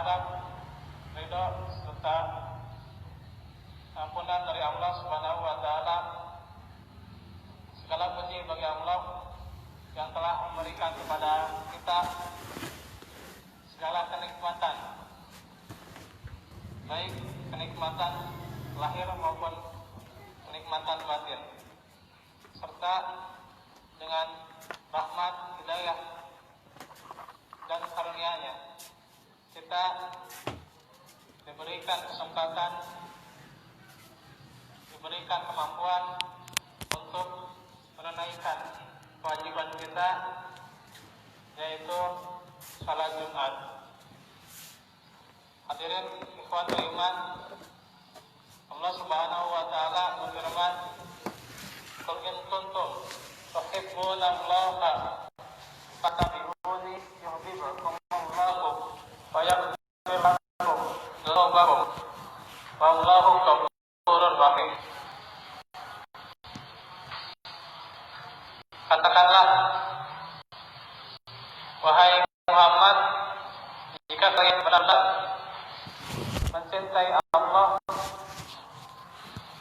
berharap ridho serta ampunan dari Allah Subhanahu wa taala. Segala puji bagi Allah yang telah memberikan kepada kita segala kenikmatan, baik kenikmatan lahir maupun kenikmatan batin, serta dengan rahmat, hidayah, dan karunia-Nya kita diberikan kesempatan, diberikan kemampuan untuk menunaikan kewajiban kita, yaitu salat Jumat. Hadirin ikhwatul iman, Allah Subhanahu wa taala berfirman, "Qul in kuntum tuhibbunallaha fattabi'uni yuhibbukumullahu wa yaghfir lakum dzunubakum wallahu ghafurur rahim." Katakanlah, wahai Muhammad, jika kalian benar-benar mencintai Allah,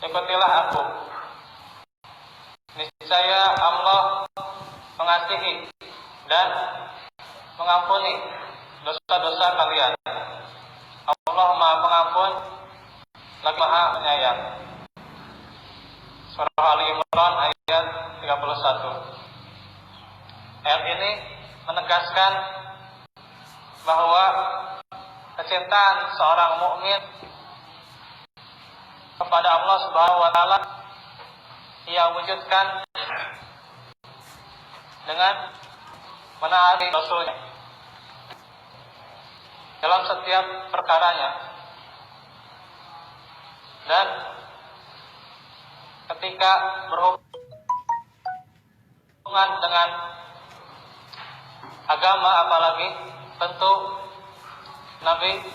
ikutilah aku. Niscaya Allah mengasihi dan mengampuni dosa-dosa kalian. Allah Maha Pengampun lagi Maha Penyayang. Surah Ali Imran ayat 31. Ayat ini menegaskan bahwa kecintaan seorang mukmin kepada Allah Subhanahu wa taala ia wujudkan dengan menaati Rasul-Nya dalam setiap perkaranya, dan ketika berhubungan dengan agama apalagi tentu Nabi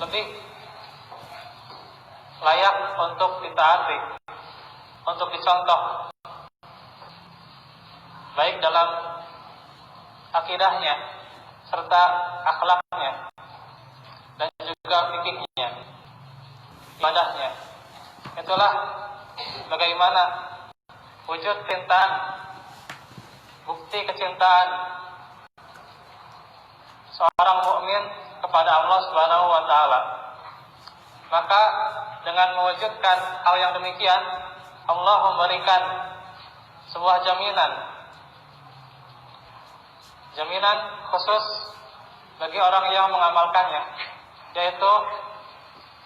lebih layak untuk ditaati, untuk dicontoh, baik dalam akidahnya serta akhlaknya dan juga fikihnya, ibadahnya. Itulah bagaimana wujud cintaan, bukti kecintaan seorang mukmin kepada Allah Subhanahu wa taala. Maka dengan mewujudkan hal yang demikian, Allah memberikan sebuah jaminan khusus bagi orang yang mengamalkannya, yaitu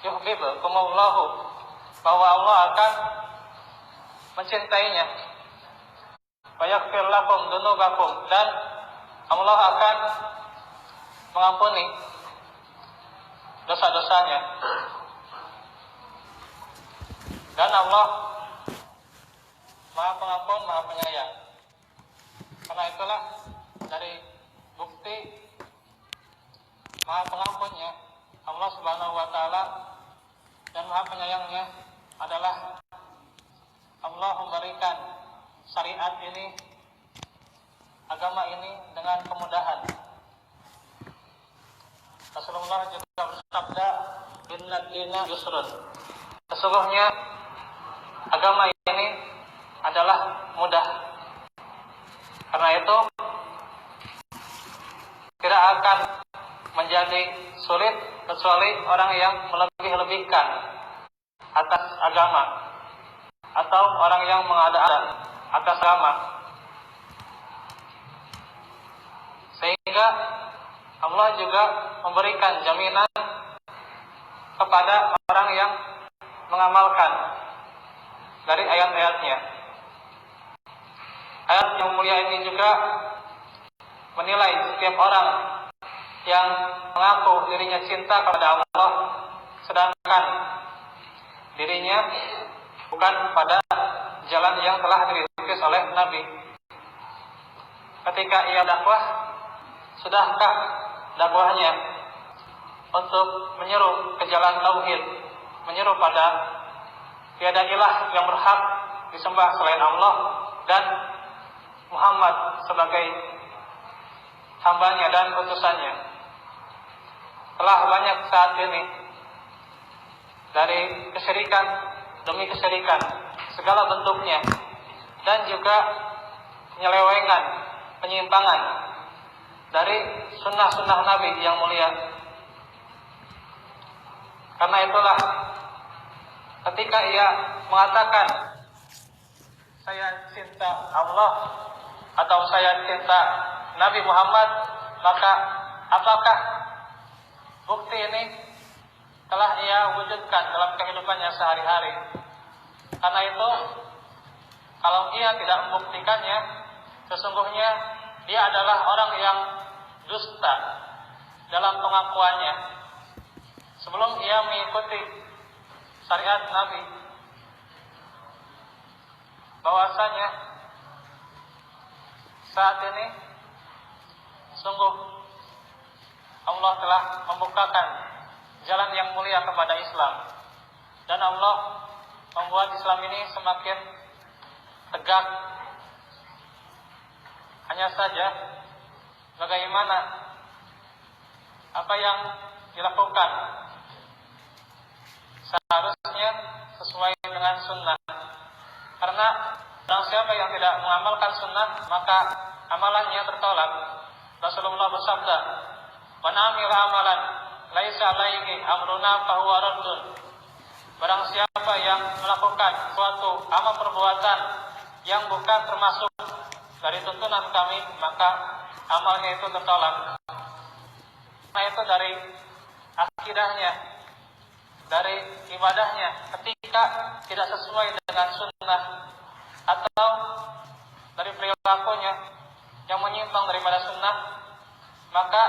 yuhibbukumullahu, bahwa Allah akan mencintainya, wa yaghfir lakum dzunubakum, dan Allah akan mengampuni dosa-dosanya. Dan Allah Maha Pengampun, Maha Penyayang. Karena itulah dari bukti Maha Pengampunnya Allah Subhanahu wa taala dan Maha Penyayangnya adalah Allah memberikan syariat ini, agama ini dengan kemudahan. Rasulullah juga bersabda, "Inna dina yusrun." Sesungguhnya agama ini adalah mudah. Karena itu tidak akan menjadi sulit kecuali orang yang melebih-lebihkan atas agama, atau orang yang mengada-ada atas agama. Sehingga Allah juga memberikan jaminan kepada orang yang mengamalkan dari ayat-ayatnya. Ayat yang mulia ini juga menilai setiap orang yang mengaku dirinya cinta kepada Allah, sedangkan dirinya bukan pada jalan yang telah dirintis oleh Nabi. Ketika ia dakwah, sudahkah dakwahnya untuk menyeru ke jalan tauhid, menyeru pada tiada ilah yang berhak disembah selain Allah dan Muhammad sebagai hambanya dan utusannya. telah banyak saat ini dari kesyirikan demi kesyirikan segala bentuknya, dan juga penyelewengan, penyimpangan dari sunnah-sunnah Nabi yang mulia. Karena itulah ketika ia mengatakan saya cinta Allah atau saya cinta Nabi Muhammad, maka apakah bukti ini telah ia wujudkan dalam kehidupannya sehari-hari? Karena itu, kalau ia tidak membuktikannya, sesungguhnya dia adalah orang yang dusta dalam pengakuannya. Sebelum ia mengikuti syariat Nabi, bahwasanya saat ini sungguh Allah telah membukakan jalan yang mulia kepada Islam, dan Allah membuat Islam ini semakin tegak. Hanya saja bagaimana apa yang dilakukan seharusnya sesuai dengan sunnah. Karena barang siapa yang tidak mengamalkan sunnah, maka amalannya tertolak. Rasulullah bersabda, "Man amila amalan laisa alaihi amruna fahuwa raddun." Barang siapa yang melakukan suatu amal perbuatan yang bukan termasuk dari tuntunan kami, maka amalnya itu tertolak. Nah, itu dari akidahnya, dari ibadahnya, ketika tidak sesuai dengan sunnah, atau dari perilakunya yang menyimpang daripada sunnah, maka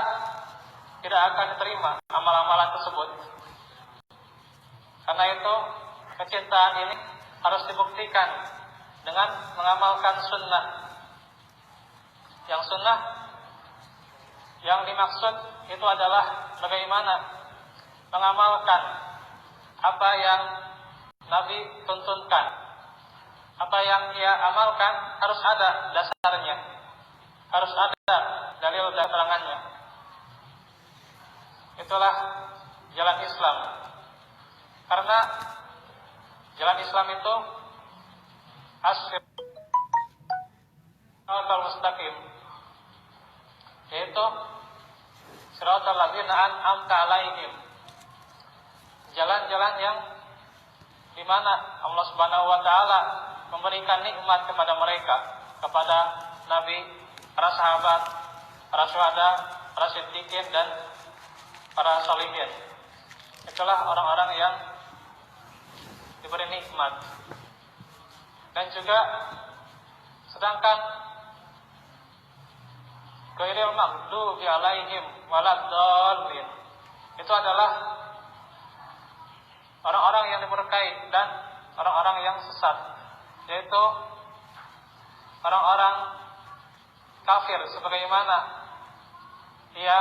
tidak akan diterima amal-amalan tersebut. Karena itu, kecintaan ini harus dibuktikan dengan mengamalkan sunnah. Yang sunnah yang dimaksud itu adalah bagaimana mengamalkan apa yang Nabi tuntunkan. Apa yang ia amalkan harus ada dasarnya, harus ada dalil dan keterangannya. Itulah jalan Islam. Karena jalan Islam itu as-siratal mustaqim, yaitu siratal ladzina an'amta 'alaihim, jalan-jalan yang di mana Allah Subhanahu wa taala memberikan nikmat kepada mereka, kepada nabi, para sahabat, para syuhada, para siddiqin, dan para sholihin. Itulah orang-orang yang diberi nikmat. Dan juga sedangkan ghairil maghdubi alaihim waladdallin, itu adalah orang-orang yang dimurkai dan orang-orang yang sesat, yaitu orang-orang kafir, sebagaimana ia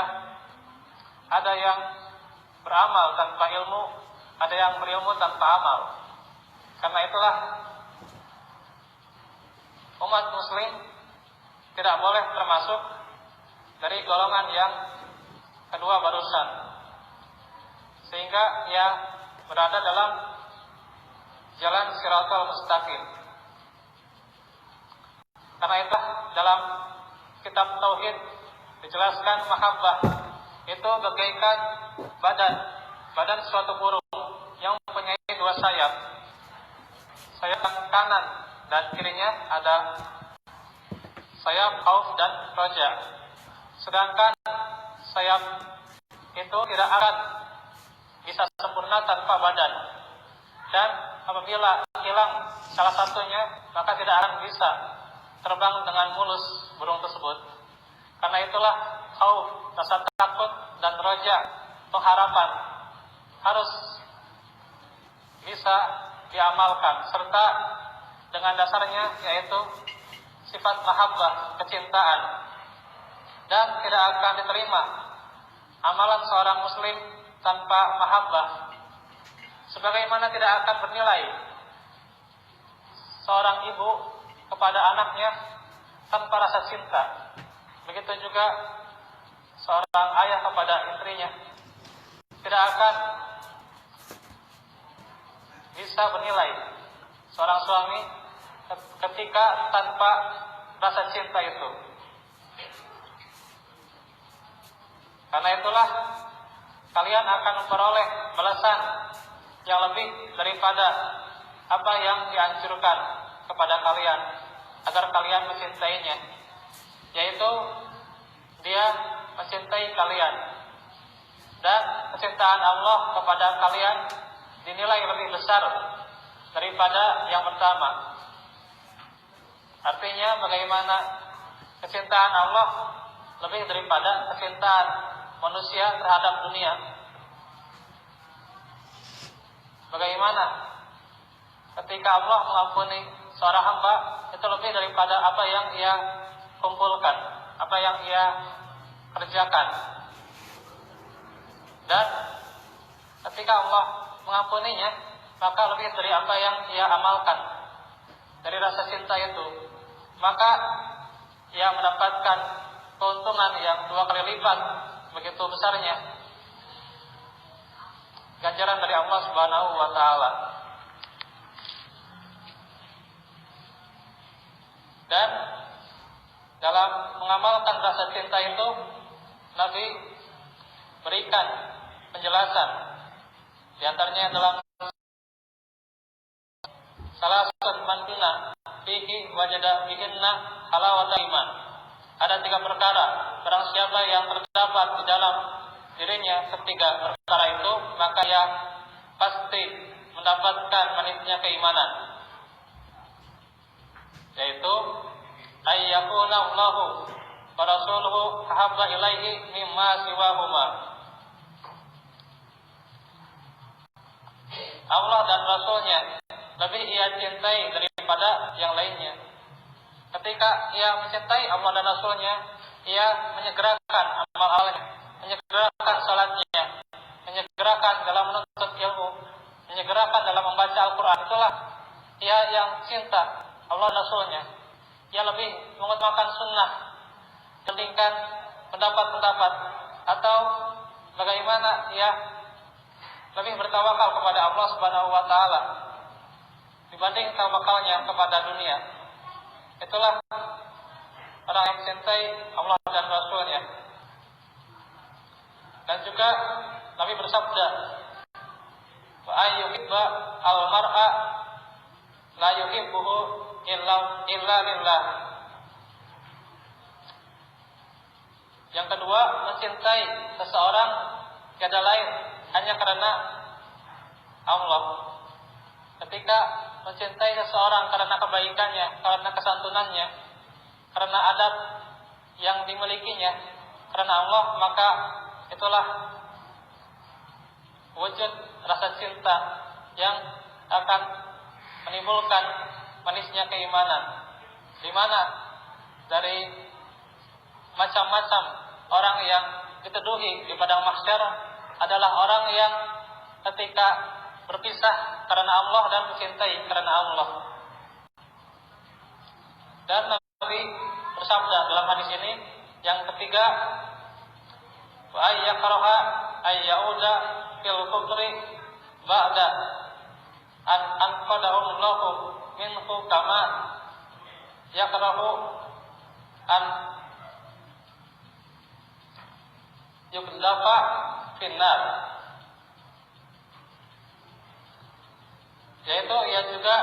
ada yang beramal tanpa ilmu, ada yang berilmu tanpa amal. Karena itulah umat muslim tidak boleh termasuk dari golongan yang kedua barusan, sehingga ia berada dalam jalan siratal mustaqim. Karena itu dalam kitab tauhid dijelaskan mahabbah itu bagaikan badan suatu burung yang mempunyai dua sayap. Sayap kanan dan kirinya ada sayap khauf dan roja. Sedangkan sayap itu tidak akan bisa sempurna tanpa badan. Dan apabila hilang salah satunya, maka tidak akan bisa terbang dengan mulus burung tersebut. Karena itulah khauf, rasa takut, dan roja, pengharapan, harus bisa diamalkan, serta dengan dasarnya yaitu sifat mahabbah, kecintaan. Dan tidak akan diterima amalan seorang muslim tanpa mahabbah, sebagaimana tidak akan bernilai seorang ibu kepada anaknya tanpa rasa cinta. Begitu juga seorang ayah kepada istrinya tidak akan bisa bernilai seorang suami ketika tanpa rasa cinta itu. Karena itulah kalian akan memperoleh balasan yang lebih daripada apa yang dianjurkan kepada kalian agar kalian mencintainya, yaitu dia mencintai kalian, dan kecintaan Allah kepada kalian dinilai lebih besar daripada yang pertama. Artinya bagaimana kecintaan Allah lebih daripada kecintaan manusia terhadap dunia. Bagaimana ketika Allah mengampuni seorang hamba itu lebih daripada apa yang ia kumpulkan, apa yang ia kerjakan. Dan ketika Allah mengampuninya, maka lebih dari apa yang ia amalkan dari rasa cinta itu, maka ia mendapatkan keuntungan yang 2 kali lipat begitu besarnya ganjaran dari Allah Subhanahu wa taala. Dan dalam mengamalkan rasa cinta itu, Nabi berikan penjelasan. Di antaranya dalam salah satu mantina fihi wajada bihinna halawata iman. Ada 3 perkara, barang siapa yang terdapat di dalam dirinya ketiga perkara itu, maka ia pasti mendapatkan manisnya keimanan, yaitu ayyakuna Allahu wa rasuluhu ahabba ilaihi mimma siwahuma. Allah dan Rasulnya lebih ia cintai daripada yang lainnya. Ketika ia mencintai Allah dan Rasulnya, ia menyegerakan amal-amalnya, menyegerakan salatnya, menyegerakan dalam menuntut ilmu, menyegerakan dalam membaca Al-Quran. Itulah ia yang cinta Allah dan Rasulnya. Ia lebih mengutamakan sunnah dibandingkan pendapat-pendapat, atau bagaimana ia lebih bertawakal kepada Allah Subhanahu wa taala dibanding tawakalnya kepada dunia. Itulah orang yang mencintai Allah dan Rasulnya. Dan juga Nabi bersabda, wa ayyuhibba al-mar'a la yuhibbuhu illa lillah. Yang kedua, mencintai seseorang tiada lain hanya karena Allah. Ketika mencintai seseorang karena kebaikannya, karena kesantunannya, karena adab yang dimilikinya, karena Allah, maka itulah wujud rasa cinta yang akan menimbulkan manisnya keimanan. Di mana dari macam-macam orang yang dituduhi di padang mahsyar adalah orang yang ketika berpisah karena Allah dan mencintai karena Allah. Dan Nabi bersabda dalam hadis ini, yang ketiga, wa ayyakraha ayyauda fil kufri ba'da an anqadahum Allahu minhu kama yakrahu an yukdafa finnar. Yaitu ia juga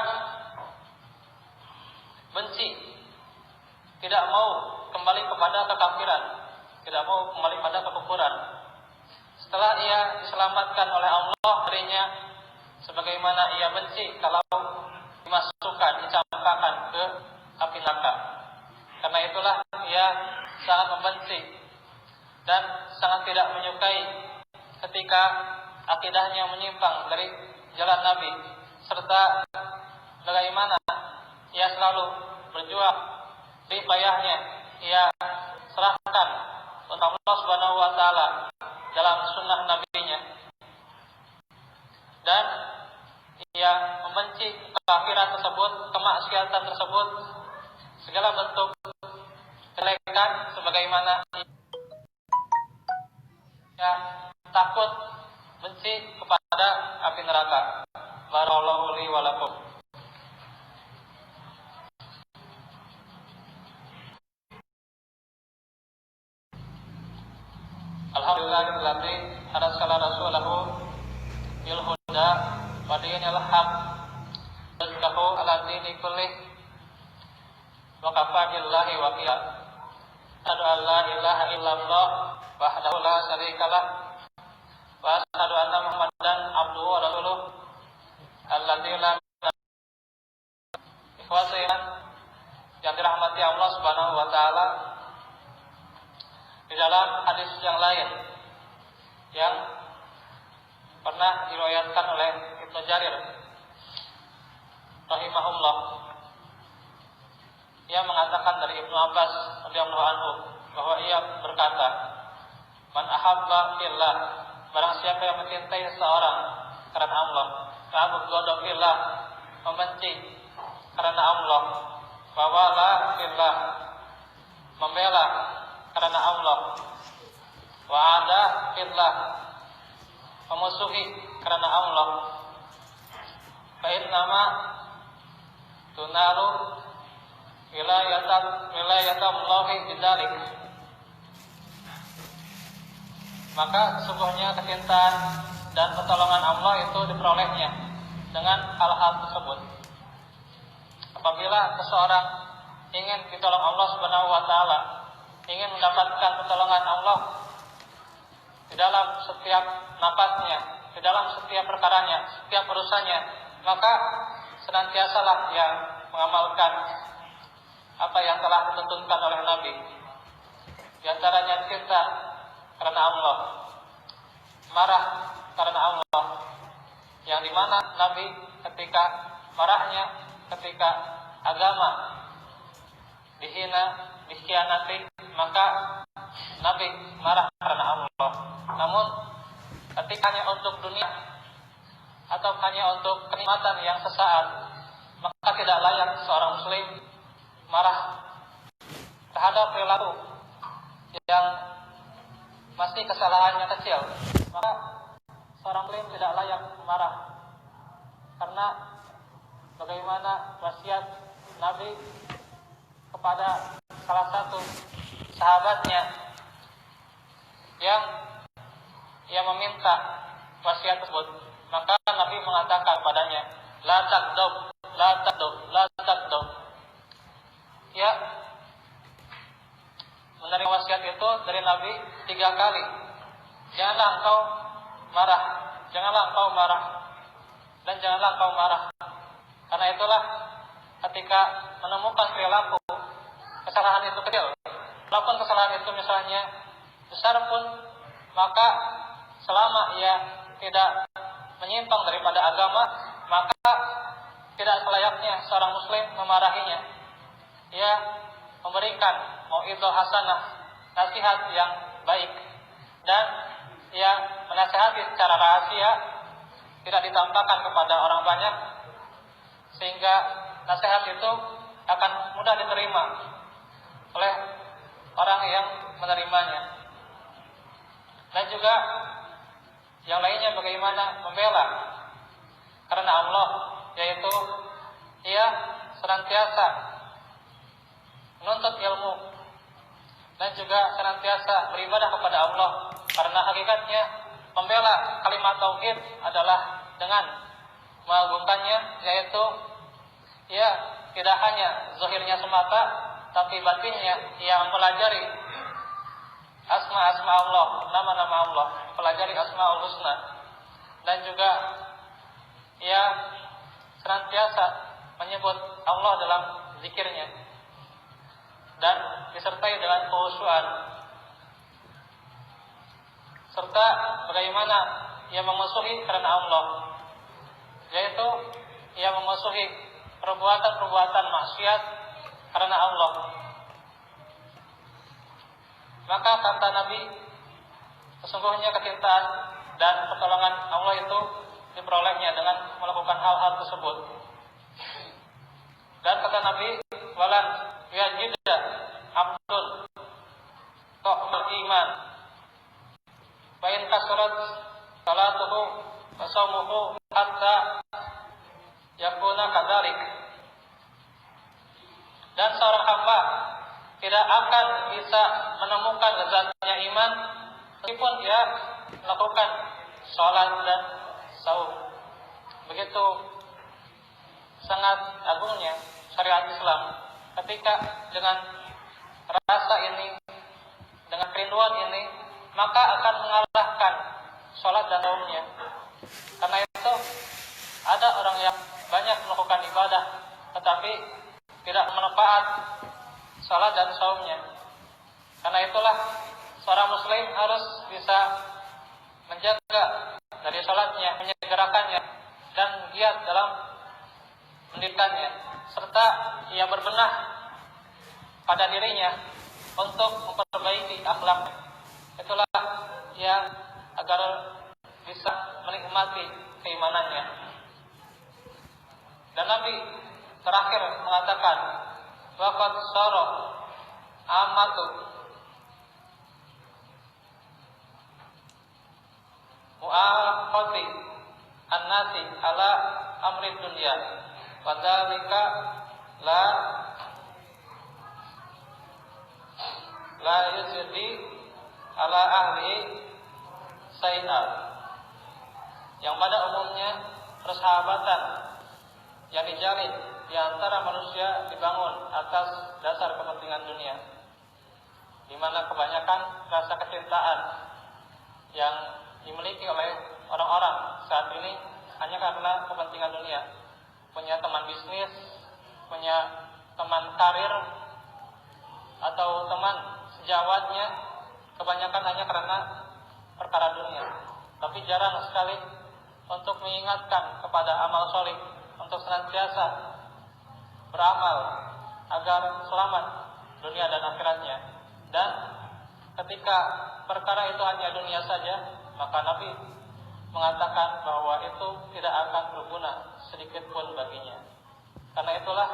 benci, tidak mau kembali kepada kekafiran, tidak mau kembali pada kekufuran setelah ia diselamatkan oleh Allah darinya, sebagaimana ia benci kalau dimasukkan, dicampakkan ke api neraka. Karena itulah ia sangat membenci dan sangat tidak menyukai ketika akidahnya menyimpang dari jalan Nabi, serta bagaimana ia selalu berjuang, di payahnya ia serahkan untuk Allah Subhanahu wa taala dalam sunnah nabinya, dan ia membenci kekafiran tersebut, kemaksiatan tersebut, segala bentuk kejelekan, sebagaimana ia takut benci kepada api neraka. Barakallahu li wa lakum. Alhamdulillahilladzi arsala rasulahu bil huda wa dinil haq yuzkahu ala dini kullih wa kafa billahi wakila. Asyhadu an la ilaha illallah wahdahu la syarikalah wa asyhadu anna Muhammadan abduhu wa rasuluh alladzi la ikhwasiyan yang dirahmati Allah Subhanahu wa taala. Di dalam hadis yang lain yang pernah diriwayatkan oleh Ibnu Jarir rahimahullah, ia mengatakan dari Ibnu Abbas radhiyallahu anhu bahwa ia berkata, "Man ahabba fillah, barang siapa yang mencintai seseorang karena Allah, fa'abghadha fillah, membenci karena Allah, wa wala fillah, membela karena Allah, wa ada fillah, memusuhi karena Allah, fa innama tunalu wilayatallahi bidzalik." Maka sesungguhnya kecintaan dan pertolongan Allah itu diperolehnya dengan hal-hal tersebut. Apabila seseorang ingin ditolong Allah Subhanahu wa taala, ingin mendapatkan pertolongan Allah di dalam setiap napasnya, di dalam setiap perkaranya, setiap urusannya, maka senantiasalah yang mengamalkan apa yang telah dituntunkan oleh Nabi. Di antaranya cinta karena Allah, marah karena Allah, yang dimana Nabi ketika marahnya, ketika agama dihina, dikhianati, maka Nabi marah karena Allah. Namun ketika hanya untuk dunia atau hanya untuk kenikmatan yang sesaat, maka tidak layak seorang muslim marah terhadap perilaku yang masih kesalahannya kecil. Maka seorang muslim tidak layak marah, karena bagaimana wasiat Nabi kepada salah satu sahabatnya yang ia meminta wasiat tersebut, maka Nabi mengatakan padanya, la takdub, la takdub, la takdub. Ya, menerima wasiat itu dari Nabi 3 kali. Janganlah engkau marah, janganlah engkau marah, dan janganlah engkau marah. Karena itulah ketika menemukan perilaku kesalahan itu kecil, walaupun kesalahan itu misalnya besar pun, maka selama ia tidak menyimpang daripada agama, maka tidak selayaknya seorang muslim memarahinya. Ia memberikan mau'izah hasanah, nasihat yang baik, dan ia menasihati secara rahasia, tidak ditampakkan kepada orang banyak, sehingga nasihat itu akan mudah diterima oleh orang yang menerimanya. Dan juga yang lainnya bagaimana membela karena Allah, yaitu ia senantiasa menuntut ilmu dan juga senantiasa beribadah kepada Allah, karena hakikatnya membela kalimat tauhid adalah dengan mengagungkannya, yaitu ia tidak hanya zahirnya semata, tapi batinnya ia mempelajari asma-asma Allah, nama-nama Allah, pelajari asmaul husna, dan juga ia senantiasa menyebut Allah dalam zikirnya dan disertai dengan kekhusyuan, serta bagaimana ia memusuhi karena Allah, yaitu ia memusuhi perbuatan-perbuatan maksiat karena Allah. Maka kata Nabi, sesungguhnya kecintaan dan pertolongan Allah itu diperolehnya dengan melakukan hal-hal tersebut. Dan kata Nabi, walan yajida abdul ta'mal iman bain kasrat salatuhu wa shaumuhu hatta yakuna kadzalik. Dan seorang hamba tidak akan bisa menemukan lezatnya iman meskipun dia melakukan sholat dan saum. Begitu sangat agungnya syariat Islam ketika dengan rasa ini, dengan kerinduan ini, maka akan mengalahkan sholat dan saumnya. Karena itu ada orang yang banyak melakukan ibadah tetapi tidak bermanfaat sholat dan saumnya. Karena itulah seorang muslim harus bisa menjaga dari sholatnya, menyegerakannya, dan giat dalam mendirikannya, serta ia berbenah pada dirinya untuk memperbaiki akhlaknya. Itulah ia agar bisa menikmati keimanannya. Dan Nabi terakhir mengatakan, waqad sara amatu mu'aqati an-nasi ala amri dunya wa dzalika la yusdi ala ahli sayyi'at. Yang pada umumnya persahabatan yang dijalin di antara manusia dibangun atas dasar kepentingan dunia, di mana kebanyakan rasa kecintaan yang dimiliki oleh orang-orang saat ini hanya karena kepentingan dunia. Punya teman bisnis, punya teman karir, atau teman sejawatnya, kebanyakan hanya karena perkara dunia. Tapi jarang sekali untuk mengingatkan kepada amal soleh, untuk senantiasa beramal agar selamat dunia dan akhiratnya. Dan ketika perkara itu hanya dunia saja, maka Nabi mengatakan bahwa itu tidak akan berguna sedikit pun baginya. Karena itulah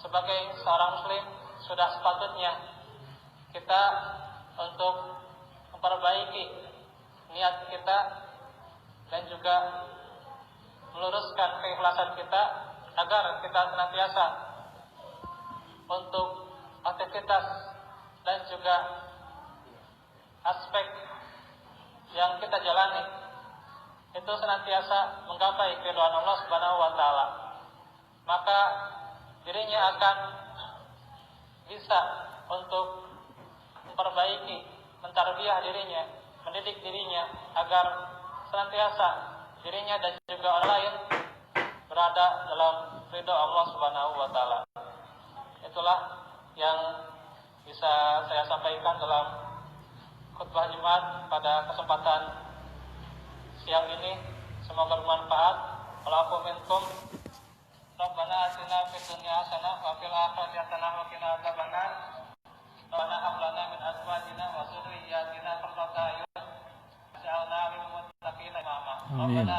sebagai seorang muslim sudah sepatutnya kita untuk memperbaiki niat kita dan juga meluruskan keikhlasan kita agar kita senantiasa untuk aktivitas dan juga aspek yang kita jalani itu senantiasa menggapai keridhaan Allah Subhanahu wa taala. Maka dirinya akan bisa untuk memperbaiki, mentarbiyah dirinya, mendidik dirinya agar senantiasa dirinya dan juga orang lain berada dalam ridha Allah Subhanahu wa taala. Itulah yang bisa saya sampaikan dalam khutbah Jumat pada kesempatan siang ini. Semoga bermanfaat. Walafu minkum. Rabbana atina fid dunya hasanah wa fil akhirati hasanah wa qina adzabannar. Rabbana hab lana min azwajina wa dzurriyyatina qurrata a'yun waj'alna lil muttaqina imama. Rabbana